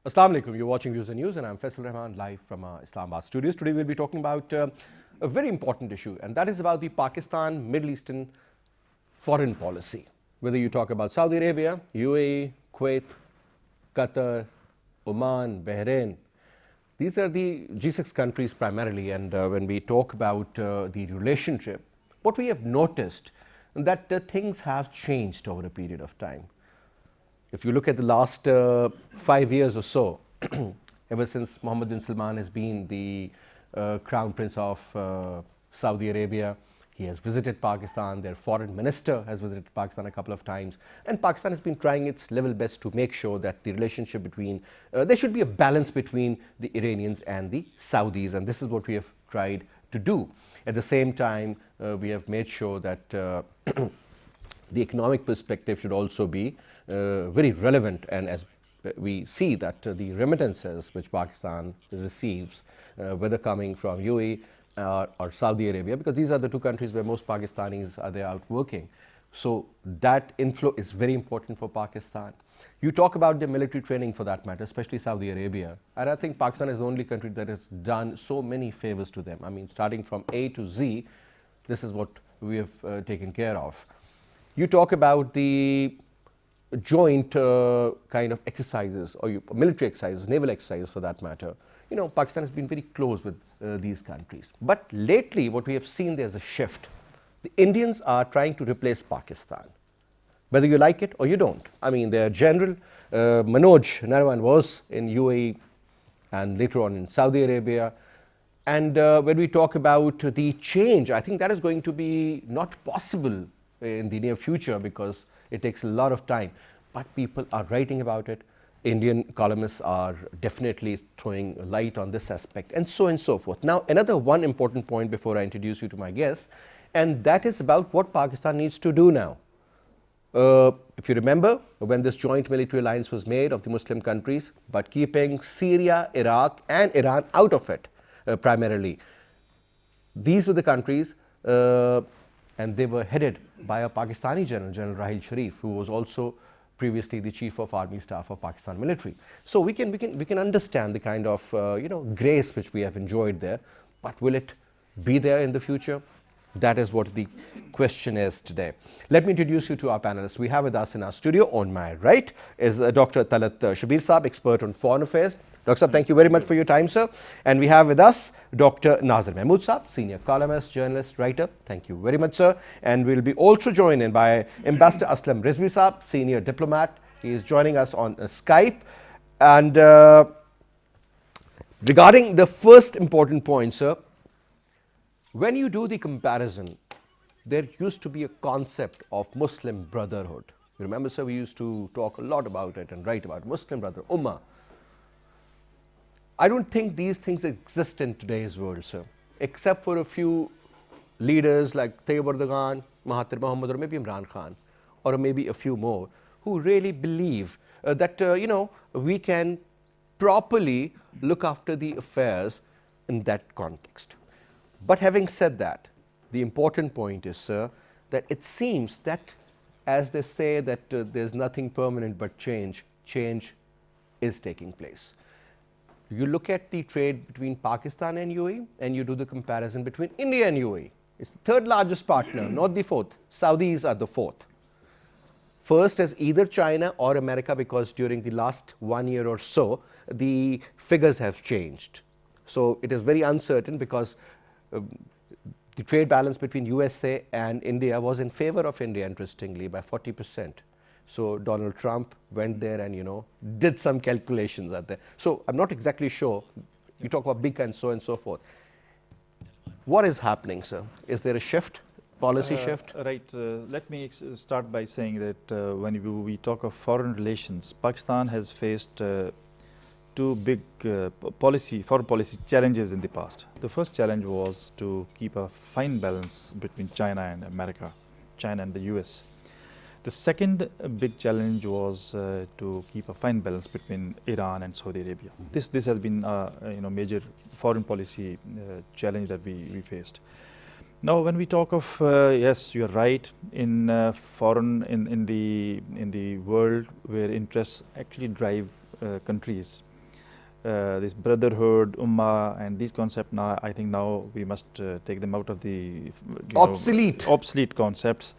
Assalamu alaikum. You're watching Views and News, and I'm Faisal Rahman, live from our Islamabad studios. Today we'll be talking about a very important issue, and that is about the Pakistan Middle Eastern foreign policy. Whether you talk about Saudi Arabia, UAE, Kuwait, Qatar, Oman, Bahrain, these are the G6 countries primarily, and when we talk about the relationship, what we have noticed that things have changed over a period of time. If you look at the last 5 years or so, ever since Mohammed bin Salman has been the Crown Prince of Saudi Arabia, he has visited Pakistan, their foreign minister has visited Pakistan a couple of times, and Pakistan has been trying its level best to make sure that the relationship between, there should be a balance between the Iranians and the Saudis, and this is what we have tried to do. At the same time, we have made sure that the economic perspective should also be very relevant, and as we see that the remittances which Pakistan receives, whether coming from UAE or Saudi Arabia, because these are the two countries where most Pakistanis are there out working. So that inflow is very important for Pakistan. You talk about the military training for that matter, especially Saudi Arabia, and I think Pakistan is the only country that has done so many favors to them. I mean, starting from A to Z, this is what we have taken care of. You talk about the joint kind of exercises or military exercises, naval exercises for that matter. You know, Pakistan has been very close with these countries. But lately, what we have seen, there's a shift. The Indians are trying to replace Pakistan, whether you like it or you don't. I mean, their general, Manoj Narawan, was in UAE and later on in Saudi Arabia. And when we talk about the change, I think that is going to be not possible in the near future because it takes a lot of time, but people are writing about it. Indian columnists are definitely throwing light on this aspect, and so forth. Now, another one important point before I introduce you to my guest, and that is about what Pakistan needs to do now. If you remember, when this joint military alliance was made of the Muslim countries, but keeping Syria, Iraq and Iran out of it primarily, these were the countries and they were headed by a Pakistani general, General Rahil Sharif, who was also previously the chief of army staff of Pakistan military. So we can understand the kind of grace which we have enjoyed there, but will it be there in the future? That is what the question is today. Let me introduce you to our panelists. We have with us in our studio, on my right, is Dr. Talat Shabir Saab, expert on foreign affairs. Dr. Saab, thank you very much for your time, sir. And we have with us Dr. Nazir Mahmood Saab, senior columnist, journalist, writer. Thank you very much, sir. And we'll be also joined in by Ambassador Aslam Rizvi Saab, senior diplomat. He is joining us on Skype. And regarding the first important point, sir, when you do the comparison, there used to be a concept of Muslim brotherhood. You remember, sir, we used to talk a lot about it and write about Muslim brother, Ummah. I don't think these things exist in today's world, sir, except for a few leaders like Tayyip Erdogan, Mahathir Mohamad, or maybe Imran Khan, or maybe a few more, who really believe that, we can properly look after the affairs in that context. But having said that, the important point is, sir, that it seems that, as they say, that there's nothing permanent but change is taking place. You look at the trade between Pakistan and UAE, and you do the comparison between India and UAE. It's the third largest partner, not the fourth. Saudis are the fourth. First is either China or America, because during the last 1 year or so, the figures have changed. So it is very uncertain, because the trade balance between USA and India was in favor of India, interestingly, by 40%. So Donald Trump went there and, did some calculations at there. So I'm not exactly sure. You talk about big and so forth. What is happening, sir? Is there a shift, policy shift? Right. Let me start by saying that when we talk of foreign relations, Pakistan has faced two big foreign policy challenges in the past. The first challenge was to keep a fine balance between China and America, China and the US. The second big challenge was to keep a fine balance between Iran and Saudi Arabia. This has been a major foreign policy challenge that we faced. Now, when we talk of yes, you are right, in in the world where interests actually drive countries, this brotherhood, ummah, and these concepts now, I think now we must take them out of the obsolete concepts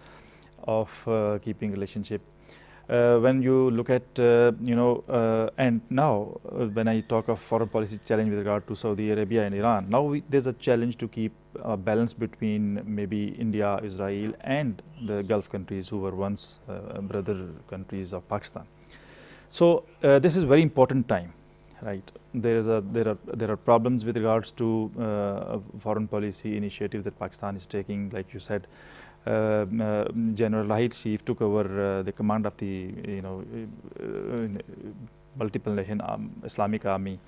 of keeping relationship. When you look at, and now when I talk of foreign policy challenge with regard to Saudi Arabia and Iran, now there's a challenge to keep a balance between maybe India, Israel, and the Gulf countries who were once brother countries of Pakistan. So this is very important time, right? There are problems with regards to foreign policy initiatives that Pakistan is taking, like you said. General Lahir Chief took over the command of the multiple nation Islamic army.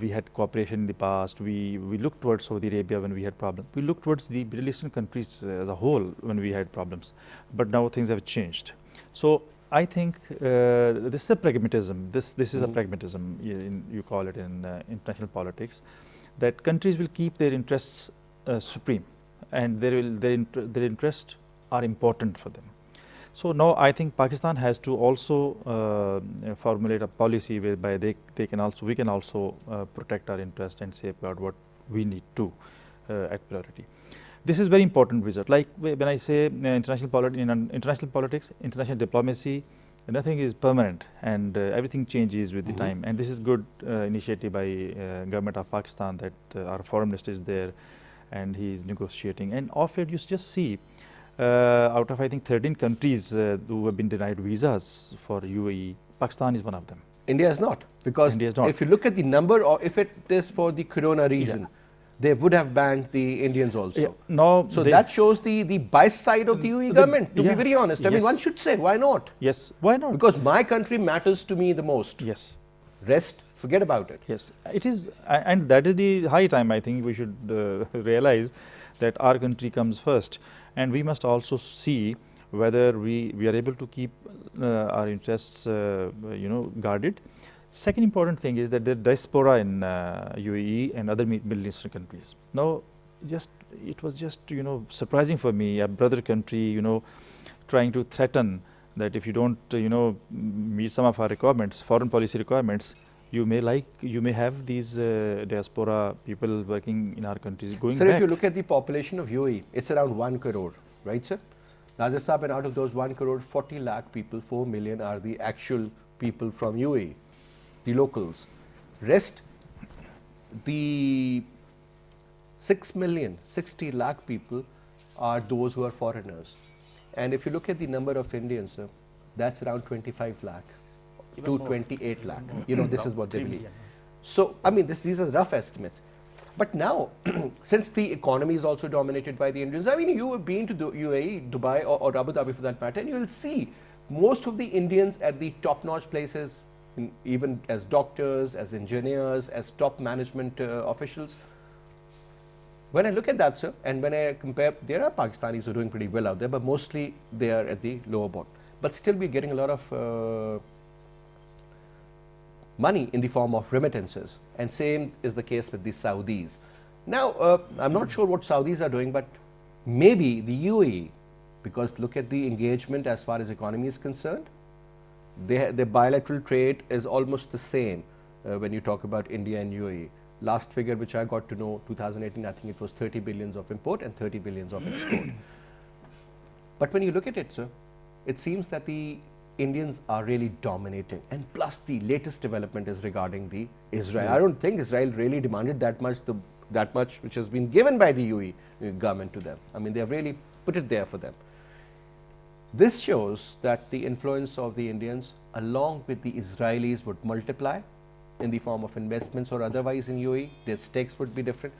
We had cooperation in the past. We looked towards Saudi Arabia when we had problems. We looked towards the Middle Eastern countries as a whole when we had problems. But now things have changed. So I think this is a pragmatism. This is a pragmatism, you call it in international politics, that countries will keep their interests supreme, and their interests are important for them. So now I think Pakistan has to also formulate a policy whereby we can also protect our interest and safeguard what we need to at priority. This is very important result. Like when I say international politics, international diplomacy, nothing is permanent, and everything changes with the time. And this is good initiative by government of Pakistan, that our foreign minister is there and he is negotiating. And of it, you just see out of I think 13 countries who have been denied visas for UAE, Pakistan is one of them. India is not, because India is not. If you look at the number, or if it is for the corona reason, they would have banned the Indians also. No, so that shows the biased side of the UAE government, to be very honest. I mean, one should say, why not? Yes, why not? Because my country matters to me the most. Yes. Rest, forget about it. Yes, it is, and that is the high time. I think we should realize that our country comes first, and we must also see whether we are able to keep our interests, guarded. Second important thing is that the diaspora in UAE and other Middle Eastern countries. Now, it was just surprising for me, a brother country, trying to threaten that if you don't, meet some of our requirements, foreign policy requirements, you may have these diaspora people working in our countries going back. Sir, if you look at the population of UAE, it's around 1 crore, right, sir? Nazir Saab, and out of those 1 crore, 40 lakh people, 4 million are the actual people from UAE, the locals. Rest, the 6 million, 60 lakh people are those who are foreigners. And if you look at the number of Indians, sir, that's around 25 lakh. To 28 lakh. This is what they believe. So, I mean, these are rough estimates. But now, since the economy is also dominated by the Indians, I mean, you have been to UAE, Dubai, or Abu Dhabi for that matter, and you will see most of the Indians at the top-notch places, even as doctors, as engineers, as top management officials. When I look at that, sir, and when I compare, there are Pakistanis who are doing pretty well out there, but mostly they are at the lower bottom. But still, we're getting a lot of money in the form of remittances, and same is the case with the Saudis. Now, I'm not sure what Saudis are doing, but maybe the UAE, because look at the engagement as far as economy is concerned, their bilateral trade is almost the same when you talk about India and UAE. Last figure which I got to know, 2018, I think it was 30 billions of import and 30 billions of export. But when you look at it, sir, it seems that the Indians are really dominating, and plus the latest development is regarding the Israel. I don't think Israel really demanded that much which has been given by the UAE government to them. I mean, they have really put it there for them. This shows that the influence of the Indians along with the Israelis would multiply in the form of investments or otherwise in UAE. Their stakes would be different,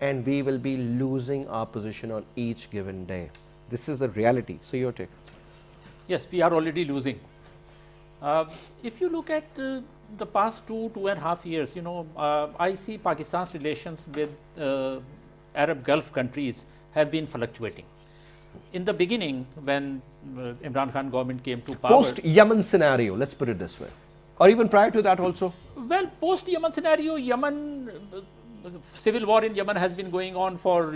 and we will be losing our position on each given day. This is a reality. So your take. Yes, we are already losing. If you look at the past 2.5 years, I see Pakistan's relations with Arab Gulf countries have been fluctuating. In the beginning, when Imran Khan government came to power, post-Yemen scenario, let's put it this way, or even prior to that also. Well, post-Yemen scenario, civil war in Yemen has been going on for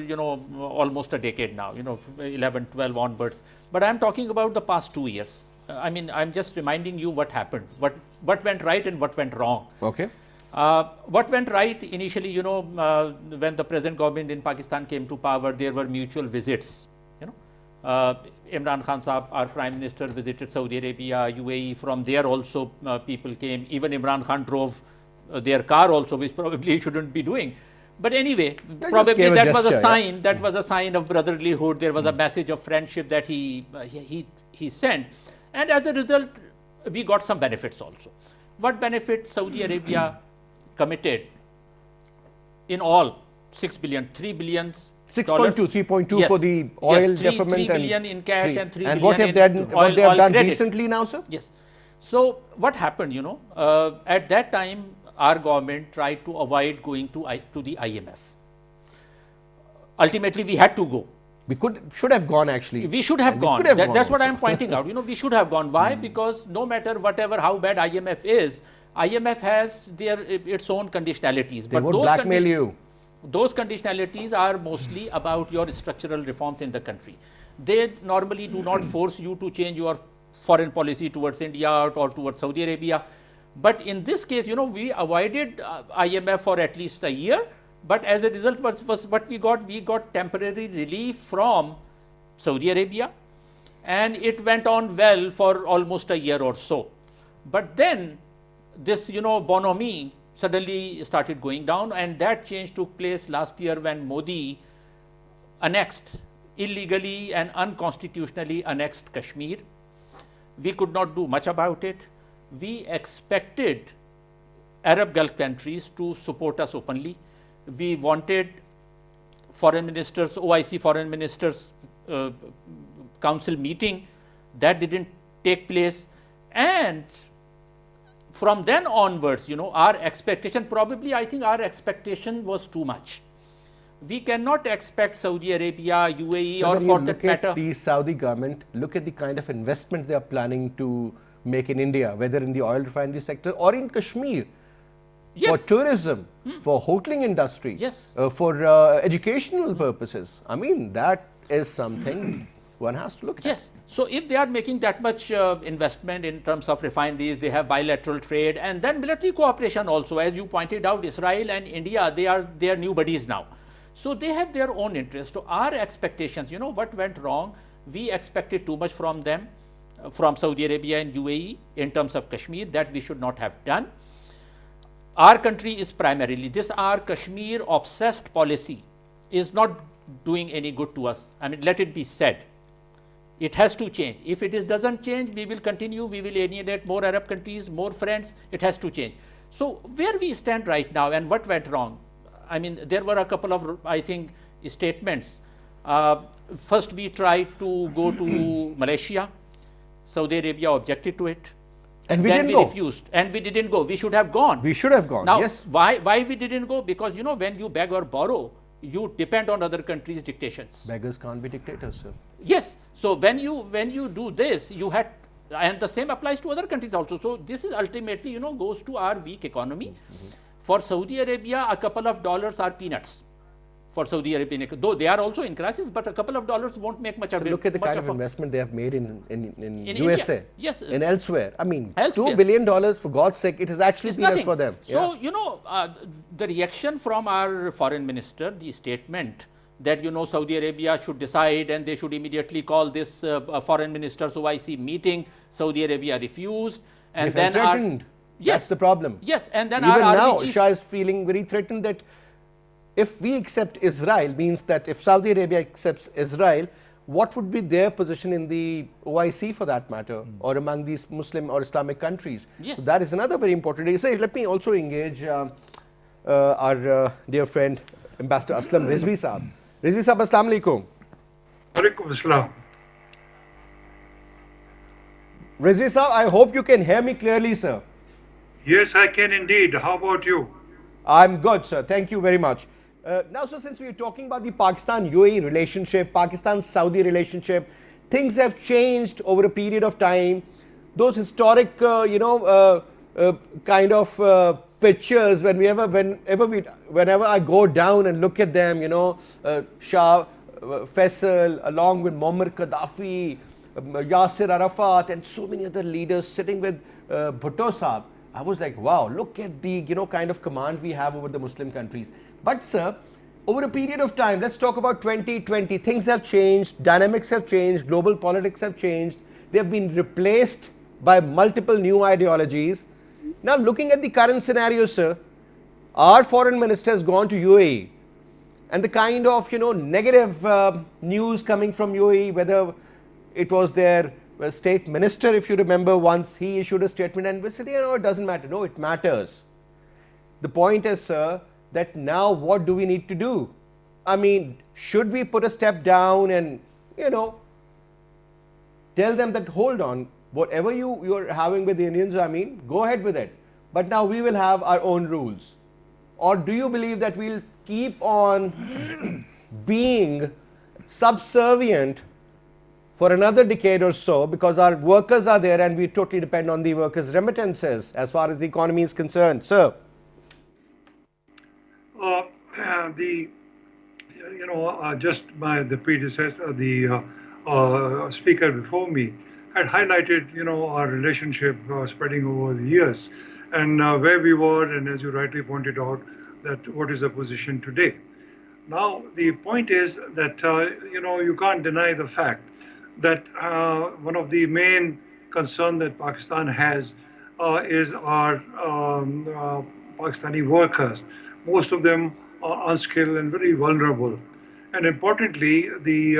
almost a decade now, 11, 12 onwards. But I'm talking about the past 2 years. I mean, I'm just reminding you what happened, what went right and what went wrong. Okay. What went right initially, when the present government in Pakistan came to power, there were mutual visits. Imran Khan Sahab, our Prime Minister, visited Saudi Arabia, UAE. From there also people came. Even Imran Khan drove their car also, which probably he shouldn't be doing. But anyway, probably that was a sign. That was a sign of brotherlyhood. There was a message of friendship that he sent, and as a result, we got some benefits also. What benefit Saudi Arabia committed in all? 6 billion, 3 billion. 3.2 yes. for the oil yes, 3 deferment billion in cash and 3 and billion what have in they have done credit. recently now, sir? Yes. So what happened, at that time, our government tried to avoid going to the IMF. Ultimately, we had to go. We should have gone actually. We should have gone. That's what also. I am pointing out. We should have gone. Why? Because no matter how bad IMF is, IMF has its own conditionalities. They won't blackmail you. Those conditionalities are mostly about your structural reforms in the country. They normally do not force you to change your foreign policy towards India or towards Saudi Arabia. But in this case, we avoided IMF for at least a year. But as a result, what we got? We got temporary relief from Saudi Arabia. And it went on well for almost a year or so. But then this, bonhomie suddenly started going down, and that change took place last year when Modi illegally and unconstitutionally annexed Kashmir. We could not do much about it. We expected Arab Gulf countries to support us openly. We wanted foreign ministers, OIC foreign ministers council meeting. That didn't take place. And from then onwards, our expectation, I think our expectation was too much. We cannot expect Saudi Arabia, UAE, So or for that look matter. at the Saudi government, look at the kind of investment they are planning to make in India, whether in the oil refinery sector or in Kashmir, for tourism, for hoteling industry, Yes. For educational purposes. I mean, that is something one has to look at. Yes. So if they are making that much investment in terms of refineries, they have bilateral trade, and then military cooperation also. As you pointed out, Israel and India, they are new buddies now. So they have their own interest. So our expectations, what went wrong? We expected too much from them, from Saudi Arabia and UAE in terms of Kashmir, that we should not have done. Our country is primarily, our Kashmir obsessed policy is not doing any good to us. I mean, let it be said. It has to change. If it doesn't change, we will continue. We will alienate more Arab countries, more friends. It has to change. So where we stand right now and what went wrong? I mean, there were a couple of, I think, statements. First, we tried to go to Malaysia. Saudi Arabia objected to it. And we then didn't we go. refused. And we didn't go. We should have gone. We should have gone, Now, yes. why we didn't go? Because, when you beg or borrow, you depend on other countries' dictations. Beggars can't be dictators, sir. Yes. So when you do this, you had, and the same applies to other countries also. So this is ultimately, goes to our weak economy. For Saudi Arabia, a couple of dollars are peanuts. For Saudi Arabia, though they are also in crisis, but a couple of dollars won't make much of it. Look at the kind of investment they have made in USA, India. Yes. and elsewhere. I mean, Elsewhere. $2 billion, for God's sake, it is actually It's peanuts nothing for them. So, the reaction from our foreign minister, the statement that, Saudi Arabia should decide and they should immediately call this foreign ministers OIC meeting. Saudi Arabia refused. And They felt then threatened. That's the problem. Yes, and then Even our now, army chief, Shah is feeling very threatened that if we accept Israel, means that if Saudi Arabia accepts Israel, what would be their position in the OIC for that matter, or among these Muslim or Islamic countries? Yes. So that is another very important issue. Let me also engage our dear friend, Ambassador Aslam Rizvi Saab. Rizvi Saab, Assalamu Alaikum. Walaikum Assalam. Rizvi Saab, I hope you can hear me clearly, sir. Yes, I can indeed. How about you? I'm good, sir. Thank you very much. Now, sir, since we are talking about the Pakistan-UAE relationship, Pakistan-Saudi relationship, things have changed over a period of time. Those historic, kind of pictures, whenever I go down and look at them, Shah Faisal, along with Muammar Gaddafi, Yasser Arafat, and so many other leaders sitting with Bhutto Saab. I was like, wow, look at the kind of command we have over the Muslim countries. But sir, over a period of time, let's talk about 2020. Things have changed, dynamics have changed, global politics have changed. They have been replaced by multiple new ideologies. Now, looking at the current scenario, sir, our foreign minister has gone to UAE, and the kind of negative news coming from UAE, whether it was their state minister, if you remember, once he issued a statement and we said, it doesn't matter. No, it matters. The point is, sir, that now what do we need to do? I mean, should we put a step down and tell them that, hold on, whatever you're having with the Indians, I mean, go ahead with it, but now we will have our own rules? Or do you believe that we'll keep on being subservient for another decade or so, because our workers are there and we totally depend on the workers' remittances as far as the economy is concerned? Sir? The predecessor, the speaker before me, had highlighted, our relationship spreading over the years, and where we were, and as you rightly pointed out, that what is the position today. Now, the point is that, you can't deny the fact that one of the main concern that Pakistan has is our Pakistani workers. Most of them are unskilled and very vulnerable. And importantly, the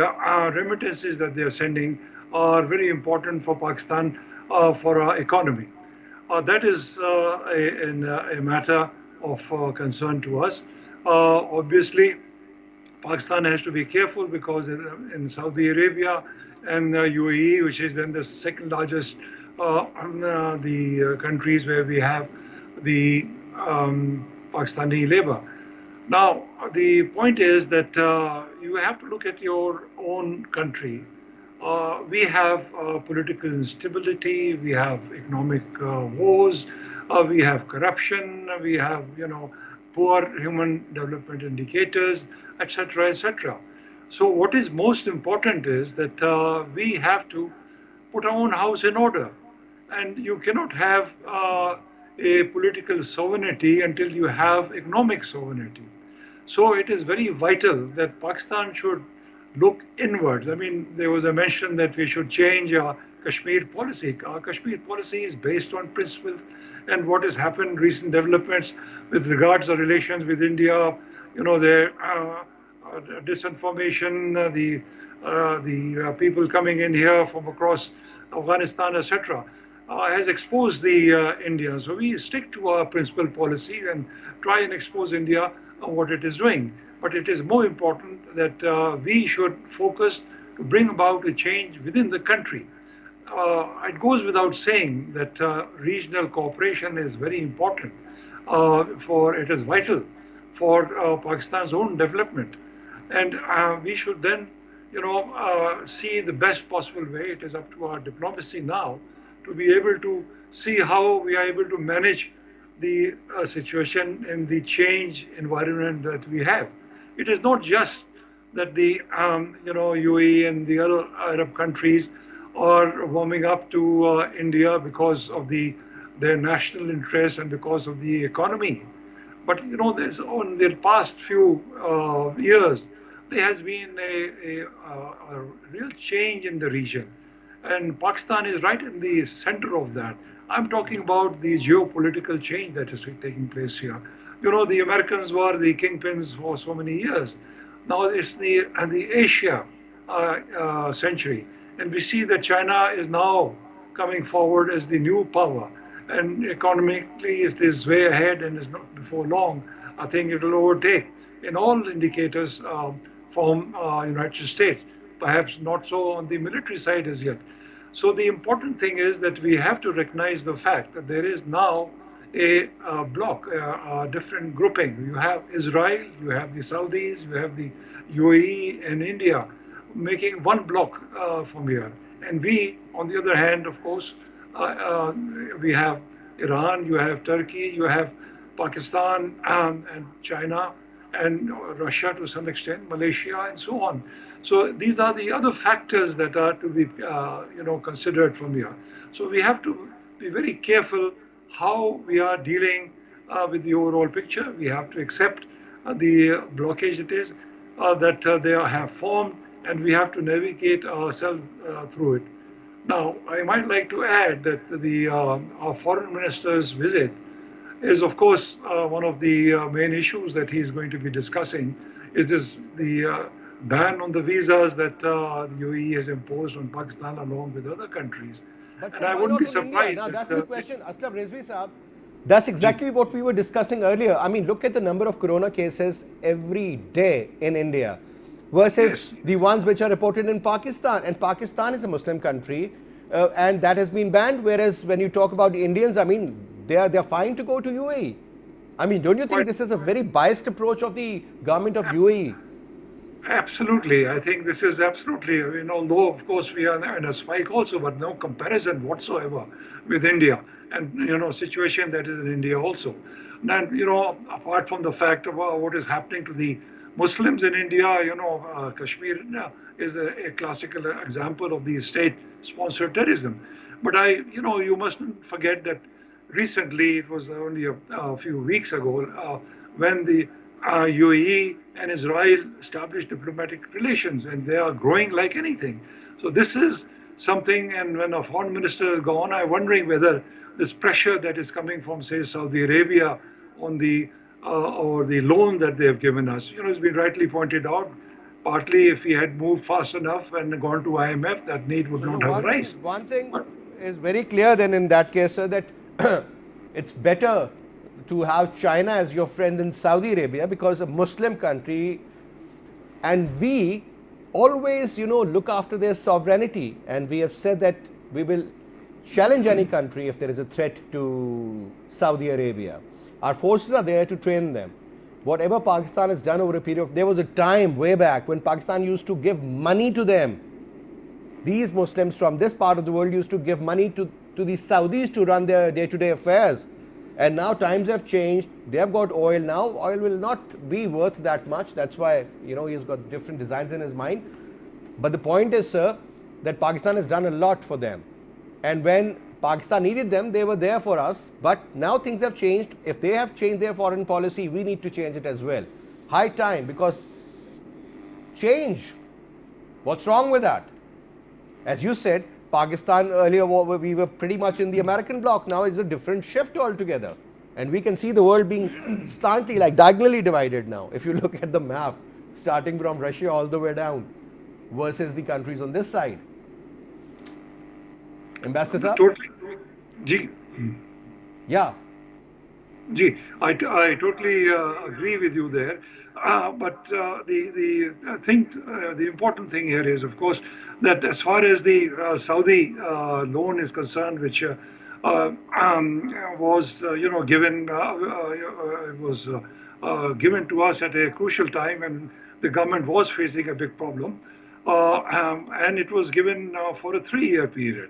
remittances that they are sending are very important for Pakistan, for our economy. That is a matter of concern to us. Obviously, Pakistan has to be careful because in Saudi Arabia and UAE, which is then the second largest the countries where we have the Pakistani labor. Now, the point is that you have to look at your own country. We have political instability, we have economic wars, we have corruption, we have poor human development indicators, etc., etc. So what is most important is that we have to put our own house in order, and you cannot have a political sovereignty until you have economic sovereignty. So it is very vital that Pakistan should look inwards. I mean, there was a mention that we should change our Kashmir policy. Our Kashmir policy is based on principles, and what has happened, recent developments with regards to relations with India, their disinformation, the people coming in here from across Afghanistan, etc., has exposed the India. So we stick to our principal policy and try and expose India on what it is doing. But it is more important that we should focus to bring about a change within the country. It goes without saying that regional cooperation is very important. It is vital for Pakistan's own development, and we should then, see the best possible way. It is up to our diplomacy now to be able to see how we are able to manage the situation in the change environment that we have. It is not just that the UAE and the other Arab countries are warming up to India because of their national interest and because of the economy. But there's in the past few years there has been a real change in the region, and Pakistan is right in the center of that. I'm talking about the geopolitical change that is taking place here. The Americans were the kingpins for so many years. Now it's the Asia century, and we see that China is now coming forward as the new power, and economically it is way ahead, and is not before long. I think it will overtake in all indicators from United States. Perhaps not so on the military side as yet. So the important thing is that we have to recognize the fact that there is now a bloc, a different grouping. You have Israel, you have the Saudis, you have the UAE and India making one bloc from here. And we, on the other hand, of course, we have Iran, you have Turkey, you have Pakistan and China and Russia to some extent, Malaysia and so on. So these are the other factors that are to be considered from here. So we have to be very careful how we are dealing with the overall picture. We have to accept the blockage it is that they have formed, and we have to navigate ourselves through it. Now, I might like to add that our foreign minister's visit is, of course, one of the main issues that he's going to be discussing. Is this the ban on the visas that the UAE has imposed on Pakistan along with other countries? But And sir, I why wouldn't not be on India? surprised Now that's that the question. Aslam Rizvi Saab, that's exactly what we were discussing earlier. I mean, look at the number of corona cases every day in India versus Yes. the ones which are reported in Pakistan. And Pakistan is a Muslim country, and that has been banned. Whereas when you talk about the Indians, I mean, they're fine to go to UAE. I mean, don't you think Quite- this is a very biased approach of the government of UAE? Absolutely. I think this is absolutely, although of course we are in a spike also, but no comparison whatsoever with India and, situation that is in India also. And, apart from the fact of what is happening to the Muslims in India, Kashmir is a classical example of the state-sponsored terrorism. But you mustn't forget that recently, it was only a few weeks ago, when the UAE and Israel established diplomatic relations, and they are growing like anything. So this is something, and when a foreign minister is gone, I'm wondering whether this pressure that is coming from, say, Saudi Arabia on the or the loan that they have given us, it's been rightly pointed out. Partly, if we had moved fast enough and gone to IMF, that need would So not have arisen. one thing is very clear then in that case, sir, that it's better to have China as your friend than Saudi Arabia because a Muslim country, and we always, look after their sovereignty, and we have said that we will challenge any country if there is a threat to Saudi Arabia. Our forces are there to train them. Whatever Pakistan has done over a period of, there was a time way back when Pakistan used to give money to them. These Muslims from this part of the world used to give money to the Saudis to run their day-to-day affairs. And now times have changed. They have got oil now. Oil will not be worth that much. That's why, he's got different designs in his mind. But the point is, sir, that Pakistan has done a lot for them. And when Pakistan needed them, they were there for us. But now things have changed. If they have changed their foreign policy, we need to change it as well. High time, because change. What's wrong with that? As you said, Pakistan earlier, we were pretty much in the American bloc. Now it's a different shift altogether. And we can see the world being slightly, like diagonally divided now. If you look at the map, starting from Russia all the way down versus the countries on this side. Ambassador Saab? Totally. Ji. Yeah. Gee, I totally agree with you there. But the important thing here is, of course, that as far as the Saudi loan is concerned, which was, given, was given to us at a crucial time, and the government was facing a big problem, and it was given for a 3-year period.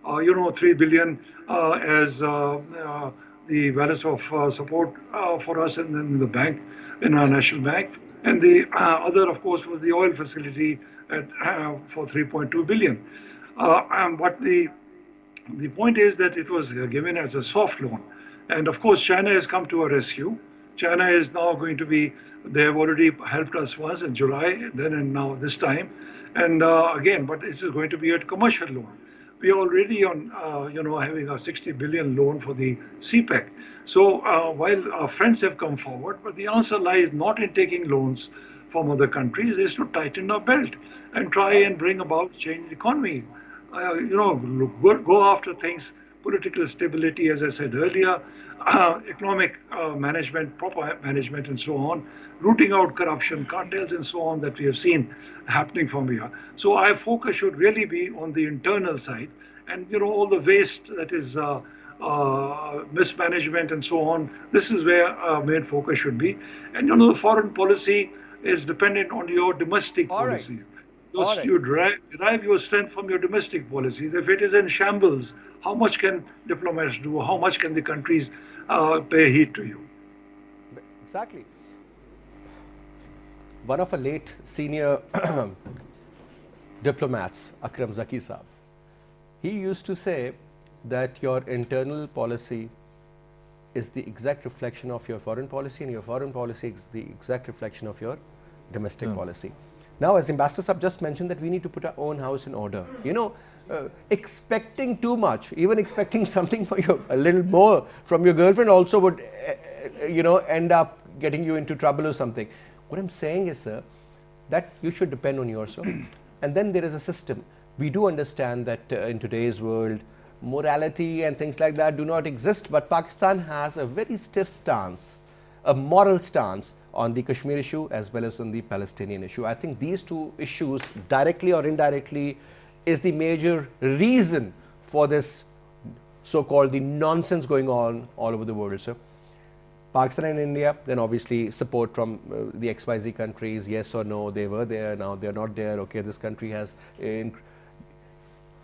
3 billion as the balance of support for us in the bank, in our national bank. And the other, of course, was the oil facility for 3.2 billion. But the point is that it was given as a soft loan. And of course, China has come to our rescue. China is now going to be, they have already helped us once in July, then and now this time. And again, but it is going to be a commercial loan. We are already on, having a 60 billion loan for the CPEC. So while our friends have come forward, but the answer lies not in taking loans from other countries, is to tighten our belt and try and bring about change in the economy. Go after things, political stability, as I said earlier, economic management, proper management, and so on, rooting out corruption, cartels, and so on that we have seen happening from here. So our focus should really be on the internal side, and all the waste that is mismanagement and so on. This is where our main focus should be. And the foreign policy is dependent on your domestic All right. policy. All right. You derive your strength from your domestic policies. If it is in shambles, how much can diplomats do? How much can the countries pay heed to you? Exactly. One of a late senior diplomats, Akram Zaki Saab, he used to say that your internal policy is the exact reflection of your foreign policy, and your foreign policy is the exact reflection of your domestic policy. Now, as Ambassador Saab just mentioned, that we need to put our own house in order. You know, expecting too much, even expecting something for your, a little more from your girlfriend also would, you know, end up getting you into trouble or something. What I'm saying is, sir, that you should depend on yourself. And then there is a system. We do understand that in today's world, morality and things like that do not exist, but Pakistan has a very stiff stance, a moral stance on the Kashmir issue as well as on the Palestinian issue. I think these two issues, directly or indirectly, is the major reason for this so-called the nonsense going on all over the world, sir. Pakistan and India, then obviously support from the XYZ countries, yes or no, they were there, now they're not there, okay, this country has...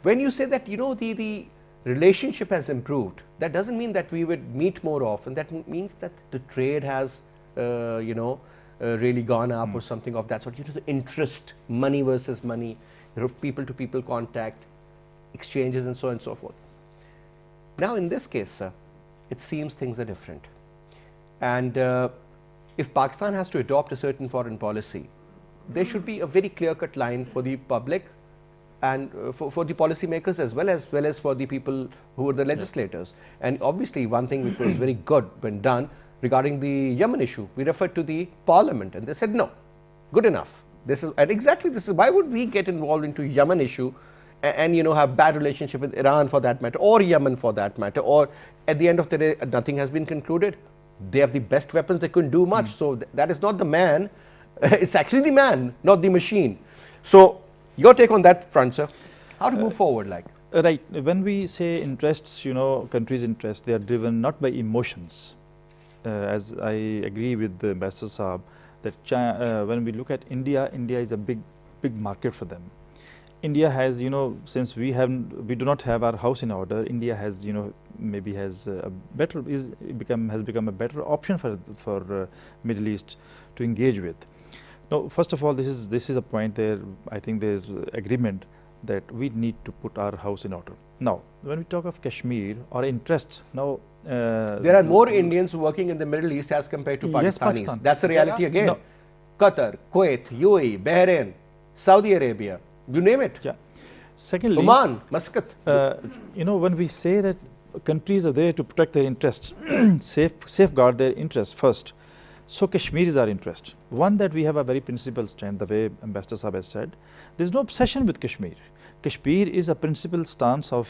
When you say that, you know, the relationship has improved, that doesn't mean that we would meet more often. That means that the trade has, you know, really gone up or something of that sort. You know, the interest, money versus money, you know, people-to-people contact, exchanges and so on and so forth. Now, in this case, sir, it seems things are different. And if Pakistan has to adopt a certain foreign policy, there should be a very clear-cut line for the public and for the policymakers as well as for the people who are the legislators. And obviously, one thing which was very good when done regarding the Yemen issue, we referred to the parliament and they said, no, good enough. This is, and exactly this is, why would we get involved into Yemen issue and you know, have bad relationship with Iran for that matter, or Yemen for that matter, or at the end of the day, nothing has been concluded. They have the best weapons, they couldn't do much. So that is not the man, it's actually the man, not the machine. So your take on that front, sir, how to move forward like? Right, when we say interests, you know, countries' interests, they are driven not by emotions. As I agree with the Ambassador Saab, that when we look at India, India is a big market for them. India has, you know, since we do not have our house in order, India has, you know, maybe has a better, has become a better option for Middle East to engage with. Now, first of all, this is a point there. I think there is agreement that we need to put our house in order. Now, when we talk of Kashmir or interests, now there are more Indians working in the Middle East as compared to Pakistanis. Yes, Pakistan. That's a reality again. No. Qatar, Kuwait, UAE, Bahrain, Saudi Arabia, you name it. Yeah. Secondly, Oman, Muscat. You know, when we say that countries are there to protect their interests, safeguard their interests first. So Kashmir is our interest. One, that we have a very principled stand, the way Ambassador Saab has said. There is no obsession with Kashmir. Kashmir is a principled stance of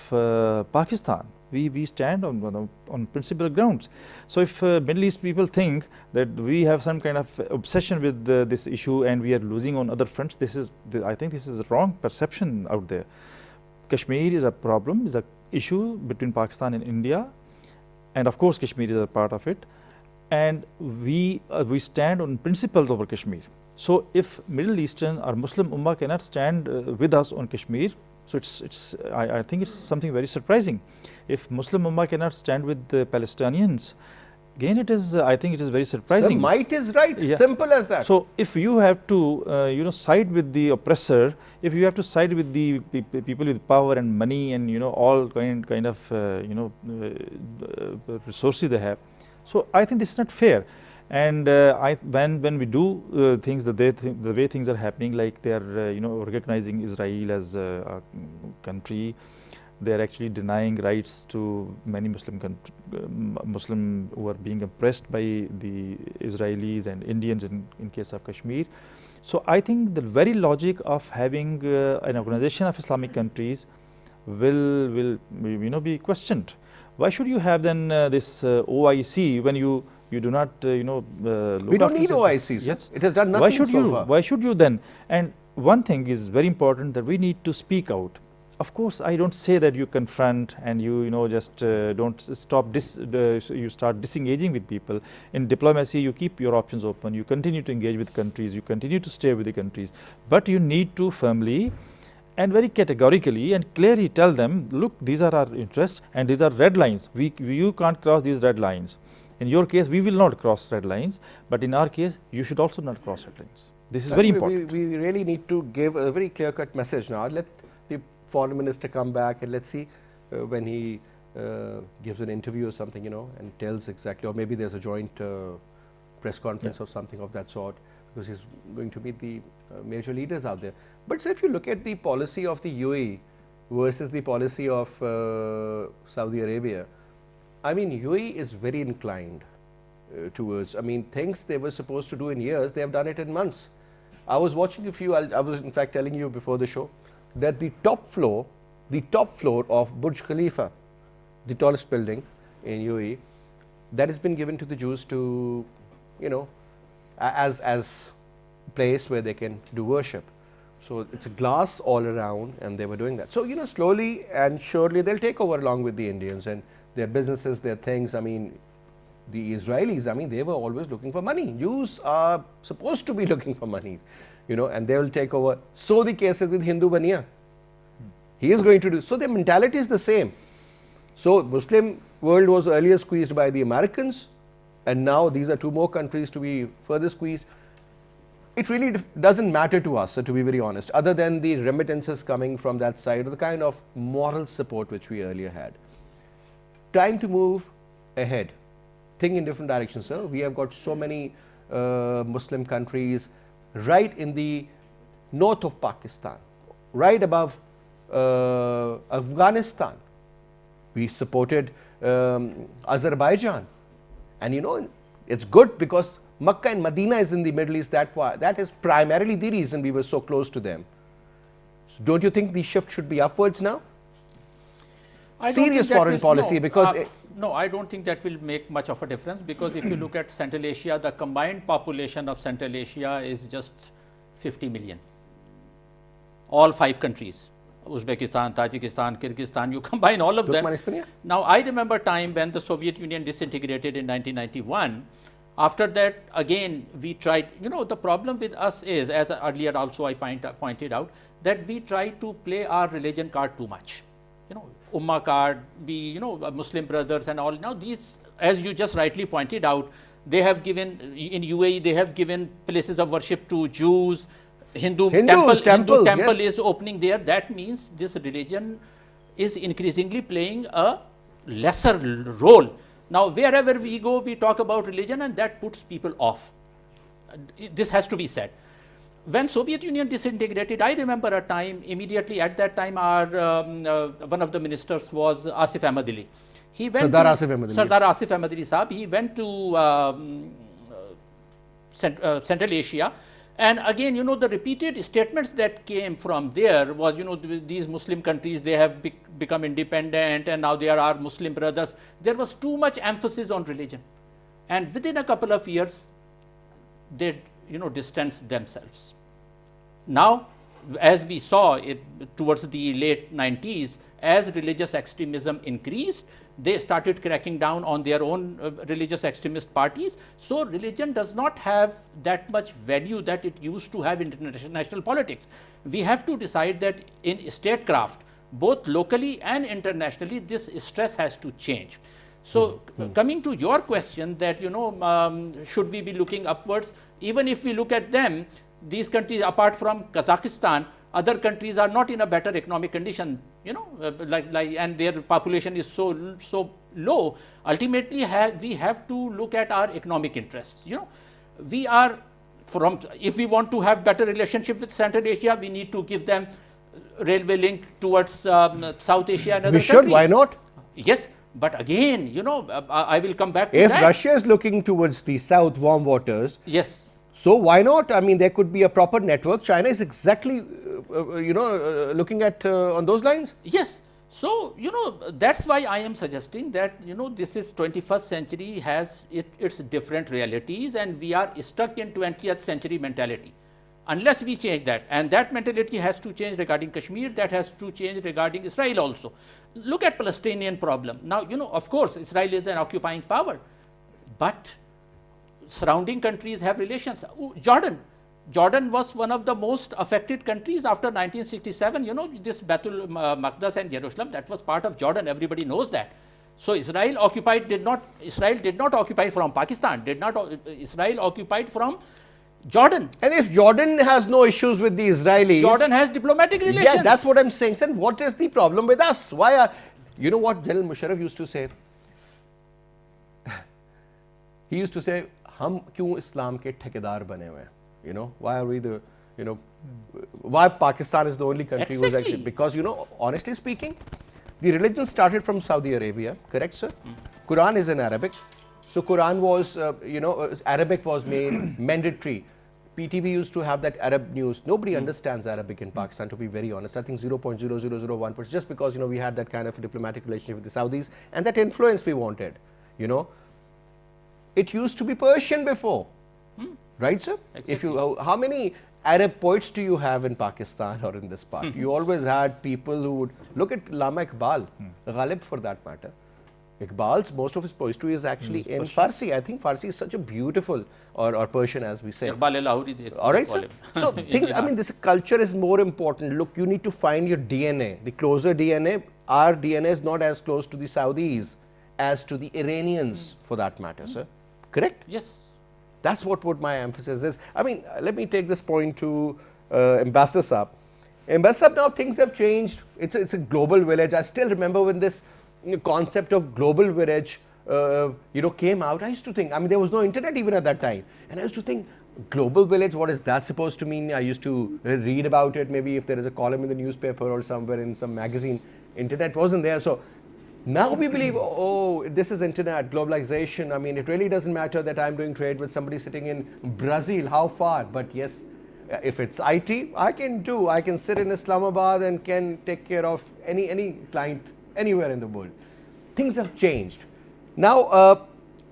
Pakistan. We stand on principal grounds. So if Middle East people think that we have some kind of obsession with this issue and we are losing on other fronts, I think this is a wrong perception out there. Kashmir is a problem, is an issue between Pakistan and India, and of course Kashmir is a part of it. And we stand on principles over Kashmir. So if Middle Eastern or Muslim Ummah cannot stand with us on Kashmir, so I think it's something very surprising. If Muslim Ummah cannot stand with the Palestinians, again I think it is very surprising. So might is right, Yeah. simple as that. So if you have to you know, side with the oppressor, if you have to side with the people with power and money and, you know, all kind of you know, resources they have, so I think this is not fair. And when we do things the way things are happening, like they are you know, recognizing Israel as a country, they are actually denying rights to many Muslim who are being oppressed by the Israelis and Indians in case of Kashmir. So I think the very logic of having an organization of Islamic countries will you know, be questioned. Why should you have then this OIC when you do not you know look we don't after need the- OIC, sir. Yes. It has done nothing Why should so you? far. Why should you then? And one thing is very important, that we need to speak out. Of course, I don't say that you confront and you know, just don't stop you start disengaging with people. In diplomacy, you keep your options open. You continue to engage with countries. You continue to stay with the countries. But you need to firmly and very categorically and clearly tell them, look, these are our interests and these are red lines. You can't cross these red lines. In your case, we will not cross red lines, but in our case, you should also not cross red lines. This is very important. We really need to give a very clear-cut message now. Let the foreign minister come back and let's see when he gives an interview or something, and tells exactly, or maybe there's a joint press conference or something of that sort, because he's going to meet the major leaders out there. But so if you look at the policy of the UAE versus the policy of Saudi Arabia, I mean, UAE is very inclined towards, I mean, things they were supposed to do in years, they have done it in months. I was watching a few, I was in fact telling you before the show, that the top floor of Burj Khalifa, the tallest building in UAE, that has been given to the Jews to, as place where they can do worship. So it's a glass all around, and they were doing that. So, slowly and surely they'll take over along with the Indians and their businesses, their things. I mean, the Israelis, I mean, they were always looking for money. Jews are supposed to be looking for money, and they will take over. So the case is with Hindu Bania. He is going to do, so their mentality is the same. So Muslim world was earlier squeezed by the Americans, and now these are two more countries to be further squeezed. It really doesn't matter to us, to be very honest, other than the remittances coming from that side, or the kind of moral support which we earlier had. Time to move ahead, think in different directions, sir. We have got so many Muslim countries right in the north of Pakistan, right above Afghanistan. We supported Azerbaijan, and it's good because Makkah and Medina is in the Middle East. That is primarily the reason we were so close to them. So don't you think the shift should be upwards now? Serious foreign policy, because no, I don't think that will make much of a difference, because if you look at Central Asia, the combined population of Central Asia is just 50 million. All 5 countries, Uzbekistan, Tajikistan, Kyrgyzstan, you combine all of them. Now, I remember time when the Soviet Union disintegrated in 1991. After that, again, we tried, the problem with us is, as earlier also I pointed out, that we try to play our religion card too much. Ummah card, Muslim brothers and all. Now these, as you just rightly pointed out, they have given, in UAE, they have given places of worship to Jews. Hindu temple yes, is opening there. That means this religion is increasingly playing a lesser role. Now, wherever we go, we talk about religion, and that puts people off. This has to be said. When Soviet Union disintegrated, I remember a time, immediately at that time, our one of the ministers was Asif Ahmad Ali. He went Sardar Asif Ahmad Ali Saab. He went to Central Asia. And again, the repeated statements that came from there was, these Muslim countries, they have become independent, and now they are our Muslim brothers. There was too much emphasis on religion. And within a couple of years, they, distanced themselves. Now, as we saw it towards the late 90s, as religious extremism increased, they started cracking down on their own religious extremist parties. So religion does not have that much value that it used to have in international politics. We have to decide that in statecraft, both locally and internationally, this stress has to change. So coming to your question that, should we be looking upwards? Even if we look at them, these countries, apart from Kazakhstan, other countries are not in a better economic condition, and their population is so low. Ultimately, we have to look at our economic interests. We are if we want to have better relationship with Central Asia, we need to give them railway link towards South Asia and other countries. We should. Why not? Yes. But again, I will come back to that. If Russia is looking towards the south, warm waters, yes. So why not? I mean, there could be a proper network. China is exactly, looking at on those lines. Yes. So, that's why I am suggesting that, this is 21st century has its different realities, and we are stuck in 20th century mentality. Unless we change that, and that mentality has to change regarding Kashmir, that has to change regarding Israel also. Look at Palestinian problem. Now, of course, Israel is an occupying power, but surrounding countries have relations. Jordan was one of the most affected countries after 1967. This Baitul Maqdis and Jerusalem, that was part of Jordan. Everybody knows that. So Israel did not occupy from Pakistan, Israel occupied from Jordan. And if Jordan has no issues with the Israelis, Jordan has diplomatic relations. Yeah, that's what I'm saying. Sir, what is the problem with us? Why are You know what General Musharraf used to say? He used to say, "हम क्यों इस्लाम के ठेकेदार बने हुए हैं?" You know, why are we the, you know, why Pakistan is the only country who is actually, Exactly. because, you know, honestly speaking, the religion started from Saudi Arabia, correct, sir? Quran is in Arabic. So Quran was, Arabic was made mandatory. PTV used to have that Arab news. Nobody understands Arabic in Pakistan, to be very honest. I think 0.0001%, just because, you know, we had that kind of a diplomatic relationship with the Saudis and that influence we wanted, you know. It used to be Persian before, right, sir? If you, how many Arab poets do you have in Pakistan or in this part? You always had people who would look at Lama Iqbal, Ghalib for that matter. Iqbal's, most of his poetry is actually in Farsi. I think Farsi is such a beautiful, or Persian as we say. Iqbal Lahori, they All right, call sir. him. So things, I mean, this culture is more important. Look, you need to find your DNA, the closer DNA. Our DNA is not as close to the Saudis as to the Iranians, for that matter, sir. Correct? Yes. That's what my emphasis is. I mean, let me take this point to Ambassador Saab. Ambassador Saab, now things have changed. It's a global village. I still remember when this concept of global village, came out. I used to think, I mean, there was no internet even at that time. And I used to think, global village, what is that supposed to mean? I used to read about it, maybe if there is a column in the newspaper or somewhere in some magazine. Internet wasn't there. So now we believe, oh, this is internet, globalization. I mean, it really doesn't matter that I'm doing trade with somebody sitting in Brazil, how far? But yes, if it's IT, I can sit in Islamabad and can take care of any client anywhere in the world. Things have changed. Now,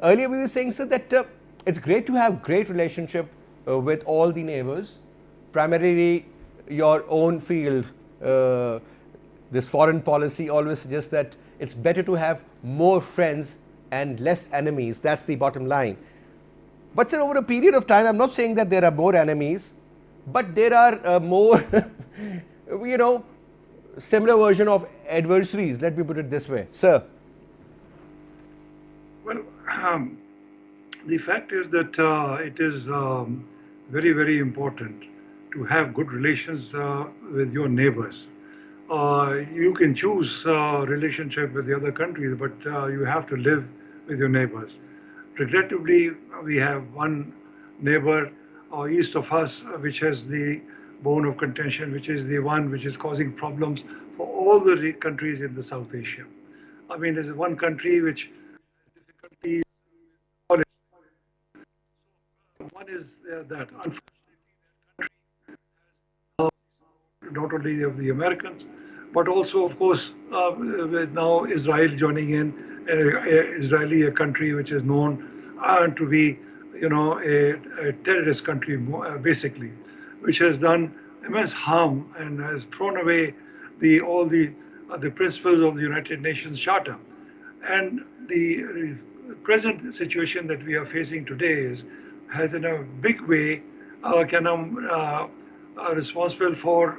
earlier we were saying, sir, that it's great to have great relationship with all the neighbors, primarily your own field. This foreign policy always suggests that it's better to have more friends and less enemies. That's the bottom line. But sir, over a period of time, I'm not saying that there are more enemies, but there are more, similar version of adversaries. Let me put it this way. Sir. Well, the fact is that it is very, very important to have good relations with your neighbors. You can choose relationship with the other countries, but you have to live with your neighbors. Regrettably, we have one neighbor east of us, which has the bone of contention, which is the one which is causing problems for all the countries in the South Asia. I mean, there's one country which has difficulties. One is that, unfortunately, not only of the Americans, but also, of course, with now Israel joining in, Israeli, a country which is known to be, a terrorist country, basically, which has done immense harm and has thrown away all the principles of the United Nations Charter. And the present situation that we are facing today has in a big way responsible for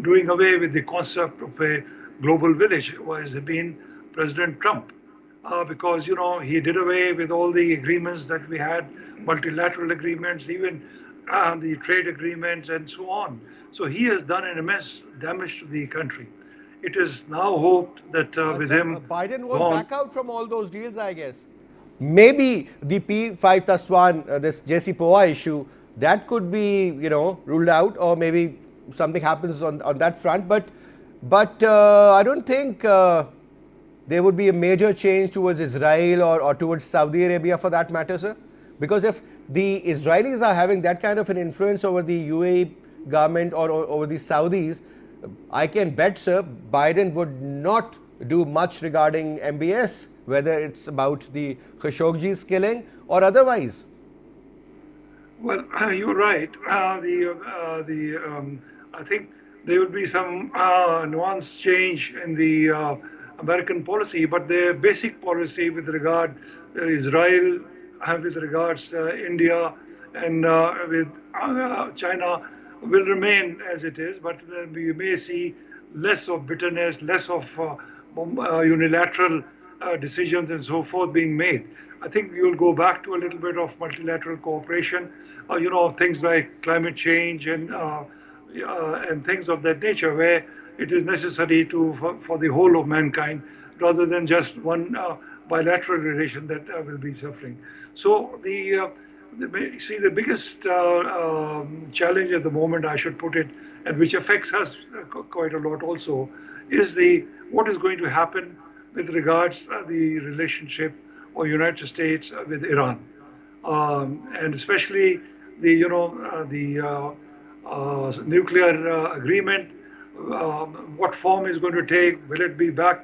doing away with the concept of a global village, who has been President Trump, because he did away with all the agreements that we had, multilateral agreements, even the trade agreements, and so on. So he has done an immense damage to the country. It is now hoped that with him Biden won't gone, back out from all those deals, I guess. Maybe the P5+1, this JCPOA issue, that could be, ruled out, or maybe something happens on that front. But I don't think there would be a major change towards Israel or towards Saudi Arabia, for that matter, sir. Because if the Israelis are having that kind of an influence over the UAE government or over the Saudis, I can bet, sir, Biden would not do much regarding MBS, whether it's about the Khashoggi's killing or otherwise. well, you're right. I think there will be some nuanced change in the American policy, but the basic policy with regard Israel, with regards India, and with China will remain as it is. But we may see less of bitterness, less of unilateral decisions and so forth being made. I think we will go back to a little bit of multilateral cooperation. Things like climate change and things of that nature, where it is necessary for the whole of mankind rather than just one bilateral relation that will be suffering. So the biggest challenge at the moment, I should put it, and which affects us quite a lot also, is what is going to happen with regards the relationship of United States with Iran, and especially the nuclear agreement. What form is going to take? Will it be back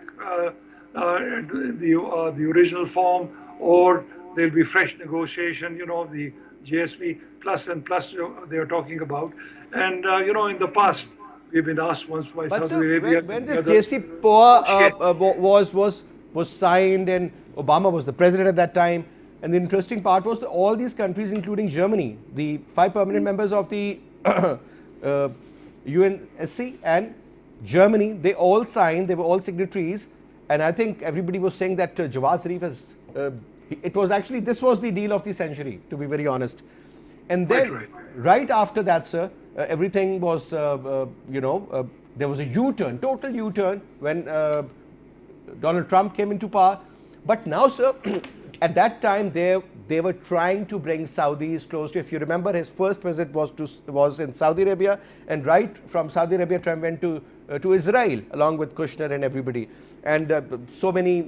the original form, or there'll be fresh negotiation? The GSP plus and plus they are talking about, and in the past we've been asked once by But Saudi sir, Arabia when and this the others to JCPOA negotiate. was signed and Obama was the president at that time, and the interesting part was that all these countries, including Germany, the 5 permanent members of the UNSC and Germany, they all signed, they were all signatories, and I think everybody was saying that Jawad Zarif has, it was actually, this was the deal of the century, to be very honest. And then, right after that, sir, everything was, there was a U-turn, total U-turn when Donald Trump came into power. But now, sir, at that time, they were trying to bring Saudis close to, if you remember, his first visit was in Saudi Arabia, and right from Saudi Arabia, Trump went to Israel, along with Kushner and everybody. And so many,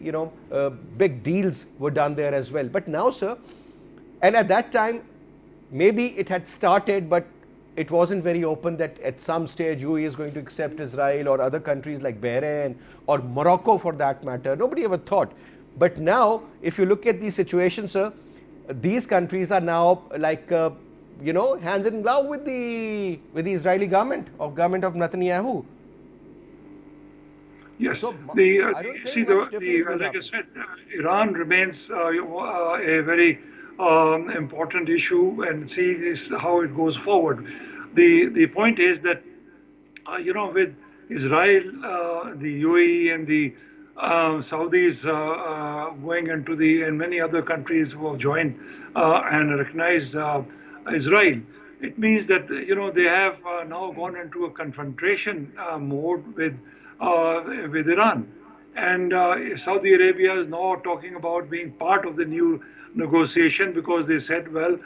big deals were done there as well. But now, sir, and at that time, maybe it had started, but it wasn't very open that at some stage UAE is going to accept Israel or other countries like Bahrain or Morocco for that matter. Nobody ever thought. But now, if you look at the situation, sir, these countries are now like, hands in glove with the Israeli government of Netanyahu. Yes, So, like I said, Iran remains a very important issue, and see how it goes forward. The point is that with Israel, the UAE, and the Saudis going into and many other countries who have joined and recognized Israel, it means that they have now gone into a confrontation mode with Iran, and Saudi Arabia is now talking about being part of the new negotiation because they said, well,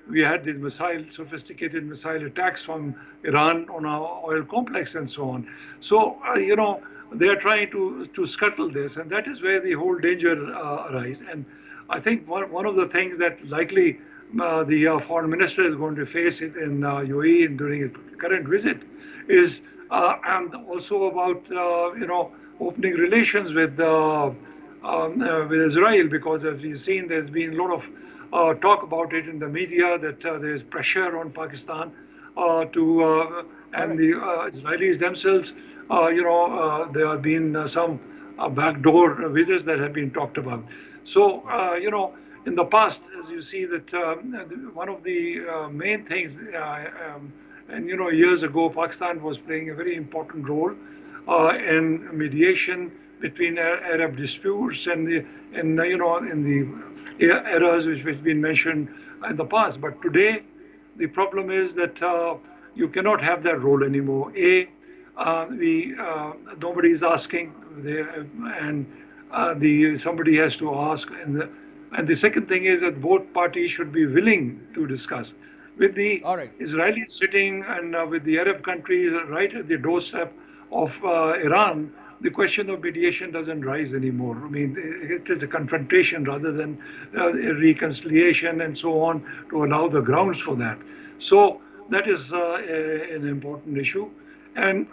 we had the sophisticated missile attacks from Iran on our oil complex and so on. So they are trying to scuttle this, and that is where the whole danger arises. And I think one of the things that likely the foreign minister is going to face it in UAE during his current visit is and also about opening relations with Israel, because as we've seen, there's been a lot of talk about it in the media that there's pressure on Pakistan and the Israelis themselves. There have been some backdoor visits that have been talked about. So in the past, as you see, that one of the main things. And years ago, Pakistan was playing a very important role in mediation between Arab disputes and in the eras which have been mentioned in the past. But today, the problem is that you cannot have that role anymore. Nobody is asking, and somebody has to ask. And the second thing is that both parties should be willing to discuss. With the Israelis sitting and with the Arab countries right at the doorstep of Iran, the question of mediation doesn't rise anymore. I mean, it is a confrontation rather than a reconciliation and so on to allow the grounds for that. So that is an important issue. And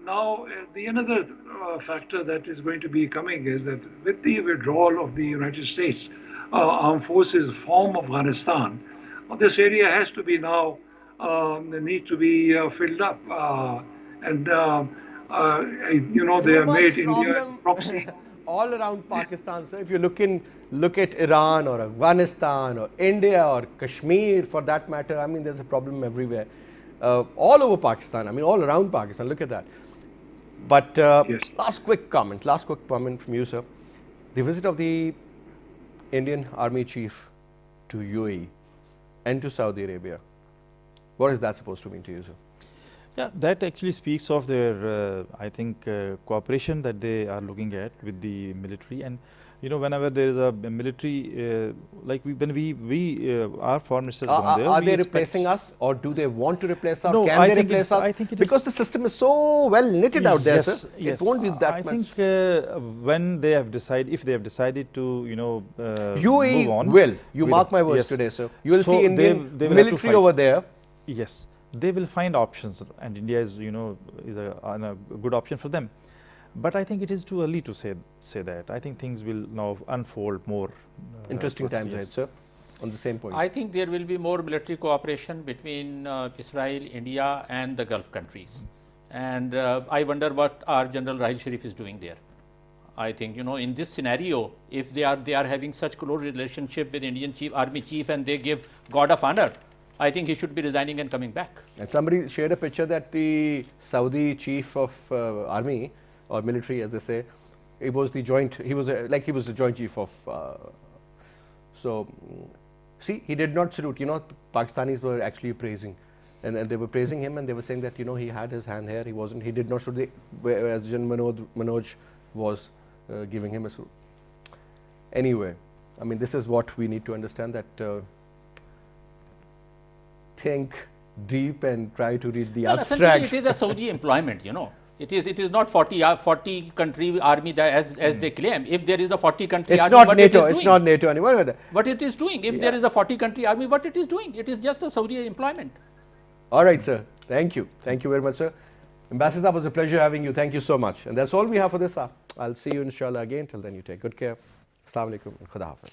now the another factor that is going to be coming is that with the withdrawal of the United States armed forces from Afghanistan, this area has to be now need to be filled up, and they have made India as a proxy all around Pakistan. So if you look at Iran or Afghanistan or India or Kashmir for that matter, I mean, there's a problem everywhere, all over Pakistan. I mean, all around Pakistan. Look at that. But yes. Last quick comment from you, sir. The visit of the Indian Army Chief to UAE and to Saudi Arabia. What is that supposed to mean to you, sir? Yeah, that actually speaks of their, I think, cooperation that they are looking at with the military. And you know, whenever there is a military, like our foreign ministers gone there, Are we they expect- replacing us, or do they want to replace us? No, Can I they think replace it's- us? I think it Because is- the system is so well knitted out there, Yes, sir. yes. It won't be that I much. think when they have decided, if they have decided to, you know, UAE move on, will. You will. mark my words Yes. today, sir. You will So see they Indian will have to military fight. over there. Yes, they will find options, and India is, you know, is a good option for them. But I think it is too early to say that. I think things will now unfold more. Interesting times yes. ahead, sir. On the same point. I think there will be more military cooperation between Israel, India, and the Gulf countries. And I wonder what our General Rahil Sharif is doing there. I think, you know, in this scenario, if they are having such close relationship with Indian Army Chief and they give God of honor, I think he should be resigning and coming back. And somebody shared a picture that the Saudi chief of army or military, as they say, he was the joint chief of. See, he did not salute. You know, Pakistanis were actually praising, and they were praising him, and they were saying that, you know, he had his hand here. He did not salute. Whereas General Manoj was giving him a salute. Anyway, I mean, this is what we need to understand, that think deep and try to read the Well, abstract. essentially, it is a Saudi employment, you know. It is not 40 country army that as they claim. If there is a 40 country It's army, not what NATO. it is It's doing? not NATO anymore. What it is doing? If there is a 40 country army, what it is doing? It is just a Saudi employment. All right, sir. Thank you. Thank you very much, sir. Ambassador, it was a pleasure having you. Thank you so much. And that's all we have for this hour. I'll see you inshallah again. Till then, you take good care. Assalamu alaikum and Khuda Hafiz.